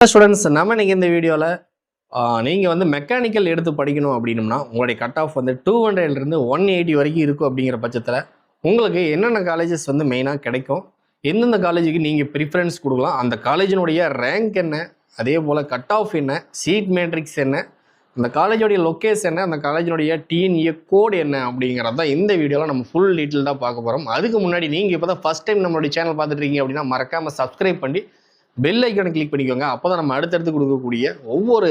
Students நம்ம இன்னைக்கு இந்த வீடியோவில் நீங்கள் வந்து மெக்கானிக்கல் எடுத்து படிக்கணும் அப்படின்னம்னா உங்களுடைய கட் ஆஃப் வந்து 200லேருந்து 180 வரைக்கும் இருக்கும் அப்படிங்கிற பட்சத்தில் உங்களுக்கு என்னென்ன காலேஜஸ் வந்து மெயினாக கிடைக்கும், எந்தெந்த காலேஜுக்கு நீங்கள் ப்ரிஃபரன்ஸ் கொடுக்கலாம், அந்த காலேஜினுடைய ரேங்க் என்ன, அதே போல் கட் ஆஃப் என்ன, சீட் மேட்ரிக்ஸ் என்ன, அந்த காலேஜோடைய லொக்கேஷன் என்ன, அந்த காலேஜினுடைய டிஎன்ஏ கோடு என்ன அப்படிங்கிறது தான் இந்த வீடியோவில் நம்ம ஃபுல் டீட்டெயில்டாக பார்க்க போகிறோம். அதுக்கு முன்னாடி நீங்கள் இப்போ தான் ஃபஸ்ட் டைம் நம்மளுடைய சேனல் பார்த்துட்டு இருக்கீங்க அப்படின்னா மறக்காமல் சப்ஸ்கிரைப் பண்ணி பெல் ஐக்கானை கிளிக் பண்ணிக்கோங்க. அப்போ தான் நம்ம அடுத்தடுத்து கொடுக்கக்கூடிய ஒவ்வொரு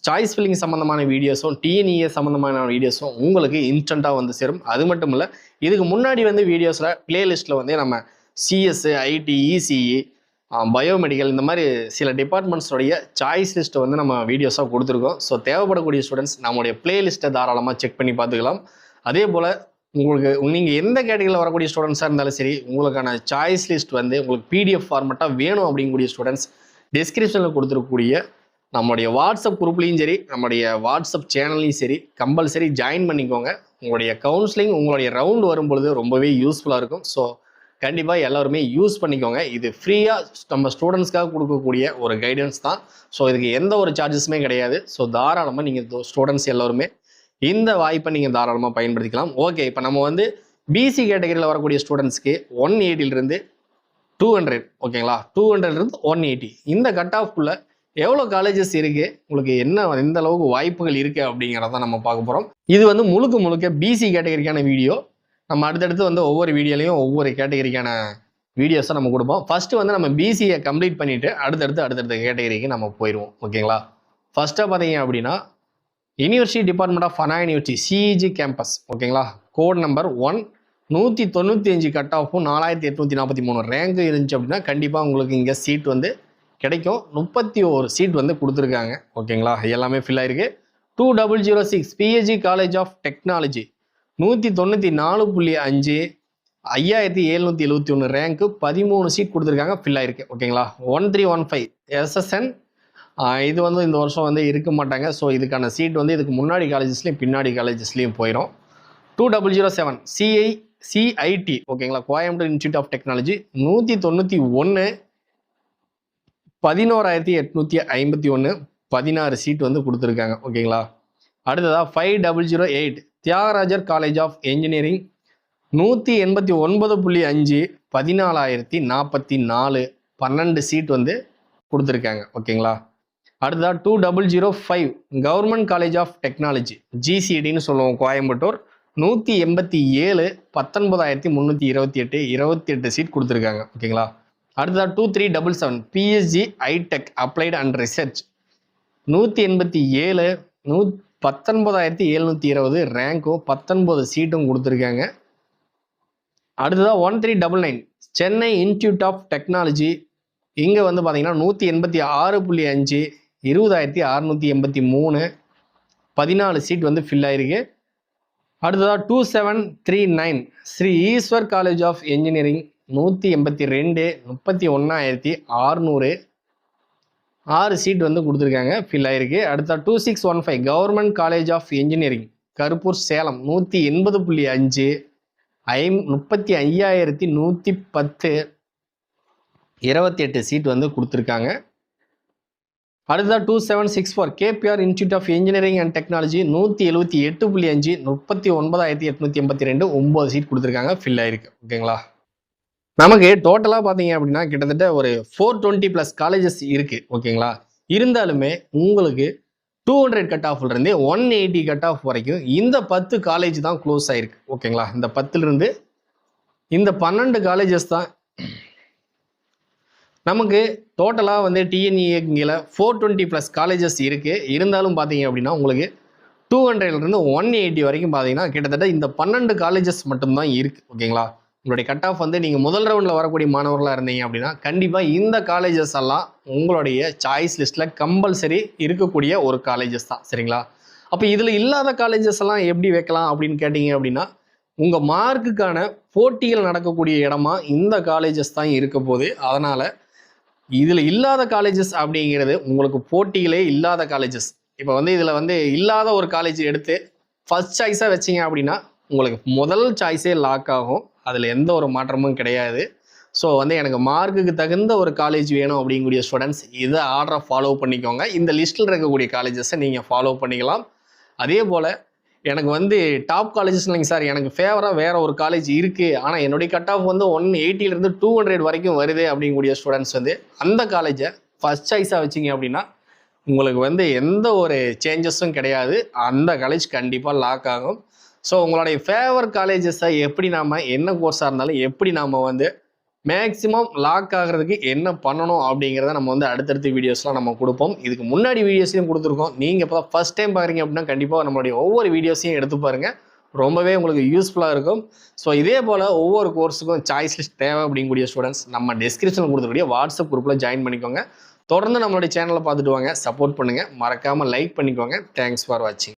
சாய்ஸ் ஃபில்லிங் சம்மந்தமான வீடியோஸும் டிஎன்இஏ சம்மந்தமான வீடியோஸும் உங்களுக்கு இன்ஸ்டண்ட்டாக வந்து சேரும். அது மட்டும் இல்லை, இதுக்கு முன்னாடி வந்து வீடியோஸில் பிளேலிஸ்ட்டில் வந்து நம்ம சிஎஸ், ஐடி, இசிஇ, பயோமெடிக்கல் இந்த மாதிரி சில டிபார்ட்மெண்ட்ஸோடைய சாய்ஸ் லிஸ்ட்டை வந்து நம்ம வீடியோஸாக கொடுத்துருக்கோம். ஸோ தேவைப்படக்கூடிய ஸ்டூடெண்ட்ஸ் நம்மளுடைய பிளேலிஸ்ட்டை தாராளமாக செக் பண்ணி பார்த்துக்கலாம். அதே போல் உங்களுக்கு நீங்கள் எந்த கேட்டகரியில் வரக்கூடிய ஸ்டூடெண்ட்ஸாக இருந்தாலும் சரி, உங்களுக்கான சாய்ஸ் லிஸ்ட் வந்து உங்களுக்கு பிடிஎஃப் ஃபார்மெட்டாக வேணும் அப்படிங்கக்கூடிய ஸ்டூடெண்ட்ஸ் டிஸ்கிரிப்ஷனில் கொடுத்துருக்கக்கூடிய நம்மளுடைய வாட்ஸ்அப் குரூப்லேயும் சரி, நம்மளுடைய வாட்ஸ்அப் சேனல்லையும் சரி கம்பல்சரி ஜாயின் பண்ணிக்கோங்க. உங்களுடைய கவுன்சிலிங் உங்களுடைய ரவுண்ட் வரும்பொழுது ரொம்பவே யூஸ்ஃபுல்லாக இருக்கும். ஸோ கண்டிப்பாக எல்லாருமே யூஸ் பண்ணிக்கோங்க. இது ஃப்ரீயாக நம்ம ஸ்டூடெண்ட்ஸ்க்காக கொடுக்கக்கூடிய ஒரு கைடன்ஸ் தான். ஸோ இதுக்கு எந்த ஒரு சார்ஜஸுமே கிடையாது. ஸோ தாராளமாக நீங்கள் ஸ்டூடெண்ட்ஸ் எல்லோருமே இந்த வாய்ப்பை நீங்கள் தாராளமாக பயன்படுத்திக்கலாம். ஓகே, இப்போ நம்ம வந்து பிசி கேட்டகரியில் வரக்கூடிய ஸ்டூடெண்ட்ஸ்க்கு 180லேருந்து 200, ஓகேங்களா, 200லேருந்து 180 இந்த கட் ஆஃப்குள்ளே எவ்வளோ காலேஜஸ் இருக்குது, உங்களுக்கு என்ன எந்த அளவுக்கு வாய்ப்புகள் இருக்குது அப்படிங்கிறத நம்ம பார்க்க போகிறோம். இது வந்து முழுக்க பிசி கேட்டகரிக்கான வீடியோ. நம்ம அடுத்தடுத்து வந்து ஒவ்வொரு வீடியோலையும் ஒவ்வொரு கேட்டகரிக்கான வீடியோஸை நம்ம கொடுப்போம். ஃபஸ்ட்டு வந்து நம்ம பிசியை கம்ப்ளீட் பண்ணிவிட்டு அடுத்தடுத்த கேட்டகரிக்கு நம்ம போயிடுவோம். ஓகேங்களா, ஃபஸ்ட்டாக பார்த்தீங்க அப்படின்னா university department of Anna university CEG campus, ஓகேங்களா, கோட் நம்பர் 1 195 கட் ஆஃபும் 4843 ரேங்க் இருந்துச்சு அப்படின்னா கண்டிப்பாக உங்களுக்கு இங்கே சீட் வந்து கிடைக்கும். 31 சீட் வந்து கொடுத்துருக்காங்க. ஓகேங்களா, எல்லாமே ஃபில் ஆயிருக்கு. 2006 பிஹெச்டி காலேஜ் ஆஃப் டெக்னாலஜி 194.5 5771 ரேங்க்கு 13 சீட் கொடுத்துருக்காங்க, ஃபில் ஆயிருக்கு. ஓகேங்களா, 1315 எஸ்எஸ்என் இது வந்து இந்த வருஷம் வந்து இருக்க மாட்டாங்க. ஸோ இதுக்கான சீட் வந்து இதுக்கு முன்னாடி காலேஜஸ்லையும் பின்னாடி காலேஜஸ்லையும் போயிடும். 2007 சிஐடி, ஓகேங்களா, Coimbatore institute of technology 191 11851 16 seat வந்து கொடுத்துருக்காங்க. ஓகேங்களா, அடுத்ததாக 5008 Thiagarajar college of engineering 189.5 14044 12 seat வந்து கொடுத்துருக்காங்க. ஓகேங்களா, அடுத்ததாக 2005 கவர்மெண்ட் காலேஜ் ஆஃப் டெக்னாலஜி ஜிசிடின்னு சொல்லுவோம் கோயம்புத்தூர் 187 19328 28 சீட் கொடுத்துருக்காங்க. ஓகேங்களா, அடுத்ததாக 2377 பிஎஸ்ஜி ஐடெக் அப்ளைடு அண்ட் ரிசர்ச் 187 19720 ரேங்க்கும் 19 சீட்டும் கொடுத்துருக்காங்க. அடுத்ததாக 1399 சென்னை இன்ஸ்டியூட் ஆஃப் டெக்னாலஜி, இங்கே வந்து பார்த்தீங்கன்னா 186.5 20683 14 சீட் வந்து ஃபில் ஆயிருக்கு. அடுத்ததாக 2739 Sri Eswar college of engineering 182 31,600 6 seat வந்து கொடுத்துருக்காங்க, ஃபில் ஆயிருக்கு. அடுத்ததாக 2615 government college of engineering Karuppur Salem 180.5 35,110 28 seat வந்து கொடுத்துருக்காங்க. அடுத்ததாக 2764 KPR institute of engineering and technology 178.5 39,882 9 seat கொடுத்துருக்காங்க, ஃபில் ஆயிருக்கு. ஓகேங்களா, நமக்கு டோட்டலாக பார்த்தீங்க அப்படின்னா கிட்டத்தட்ட ஒரு 420+ காலேஜஸ் இருக்குது. ஓகேங்களா, இருந்தாலுமே உங்களுக்கு 200 கட் ஆஃப்லேருந்து 180 கட் ஆஃப் வரைக்கும் இந்த 10 காலேஜ் தான் க்ளோஸ் ஆகிருக்கு. ஓகேங்களா, இந்த 10லேருந்து இந்த 12 காலேஜஸ் தான் நமக்கு டோட்டலாக வந்து டிஎன்இஏங்கில் 420+ காலேஜஸ் இருக்குது. இருந்தாலும் பார்த்தீங்க அப்படின்னா உங்களுக்கு 200லேருந்து 180 வரைக்கும் பார்த்தீங்கன்னா கிட்டத்தட்ட இந்த 12 காலேஜஸ் மட்டும்தான் இருக்குது. ஓகேங்களா, உங்களுடைய கட் ஆஃப் வந்து நீங்கள் முதல் ரவுண்டில் வரக்கூடிய மாணவர்களாக இருந்தீங்க அப்படின்னா கண்டிப்பாக இந்த காலேஜஸ் எல்லாம் உங்களுடைய சாய்ஸ் லிஸ்ட்டில் கம்பல்சரி இருக்கக்கூடிய ஒரு காலேஜஸ் தான். சரிங்களா, அப்போ இதில் இல்லாத காலேஜஸ் எல்லாம் எப்படி வைக்கலாம் அப்படின்னு கேட்டிங்க அப்படின்னா உங்கள் மார்க்குக்கான போட்டிகள் நடக்கக்கூடிய இடமா இந்த காலேஜஸ் தான் இருக்க போகுது. அதனால் இதில் இல்லாத காலேஜஸ் அப்படிங்கிறது உங்களுக்கு போட்டிகளே இல்லாத காலேஜஸ். இப்போ வந்து இதில் வந்து இல்லாத ஒரு காலேஜ் எடுத்து ஃபர்ஸ்ட் சாய்ஸாக வச்சிங்க அப்படின்னா உங்களுக்கு முதல் சாய்ஸே லாக் ஆகும். அதில் எந்த ஒரு மாற்றமும் கிடையாது. ஸோ வந்து எனக்கு மார்க்குக்கு தகுந்த ஒரு காலேஜ் வேணும் அப்படிங்கக்கூடிய ஸ்டூடெண்ட்ஸ் இதை ஆர்டரை ஃபாலோ பண்ணிக்கோங்க. இந்த லிஸ்ட்டில் இருக்கக்கூடிய காலேஜஸை நீங்கள் ஃபாலோ பண்ணிக்கலாம். அதே போல் எனக்கு வந்து டாப் காலேஜஸ் இல்லைங்க சார், எனக்கு ஃபேவராக வேறு ஒரு காலேஜ் இருக்குது, ஆனால் என்னுடைய கட் ஆஃப் வந்து 180 200 வரைக்கும் வருது அப்படிங்கக்கூடிய ஸ்டூடெண்ட்ஸ் வந்து அந்த காலேஜை ஃபஸ்ட் சாய்ஸாக வச்சிங்க அப்படின்னா உங்களுக்கு வந்து எந்த ஒரு சேஞ்சஸும் கிடையாது. அந்த காலேஜ் கண்டிப்பாக லாக் ஆகும். ஸோ உங்களுடைய ஃபேவர் காலேஜஸை எப்படி நாம் என்ன கோர்ஸாக இருந்தாலும் எப்படி நாம் வந்து மேக்ஸிமம் லாக் ஆகிறதுக்கு என்ன பண்ணணும் அப்படிங்கிறத நம்ம வந்து அடுத்தடுத்த வீடியோஸ்லாம் நம்ம கொடுப்போம். இதுக்கு முன்னாடி வீடியோஸையும் கொடுத்துருக்கோம். நீங்கள் இப்போ ஃபஸ்ட் டைம் பார்க்குறீங்க அப்படின்னா கண்டிப்பாக நம்மளுடைய ஒவ்வொரு வீடியோஸையும் எடுத்து பாருங்கள். ரொம்பவே உங்களுக்கு யூஸ்ஃபுல்லாக இருக்கும். ஸோ இதே போல் ஒவ்வொரு கோர்ஸுக்கும் சாய்ஸ் லிஸ்ட் தேவை அப்படிங்கக்கூடிய ஸ்டூடெண்ட்ஸ் நம்ம டிஸ்கிரிப்ஷனில் கொடுத்துக்கூடிய வாட்ஸ்அப் குரூப்பில் ஜாயின் பண்ணிக்கோங்க. தொடர்ந்து நம்மளுடைய சேனலை பார்த்துட்டு வாங்க, சப்போர்ட் பண்ணுங்கள், மறக்காமல் லைக் பண்ணிக்கோங்க. தேங்க்ஸ் ஃபார் வாட்சிங்.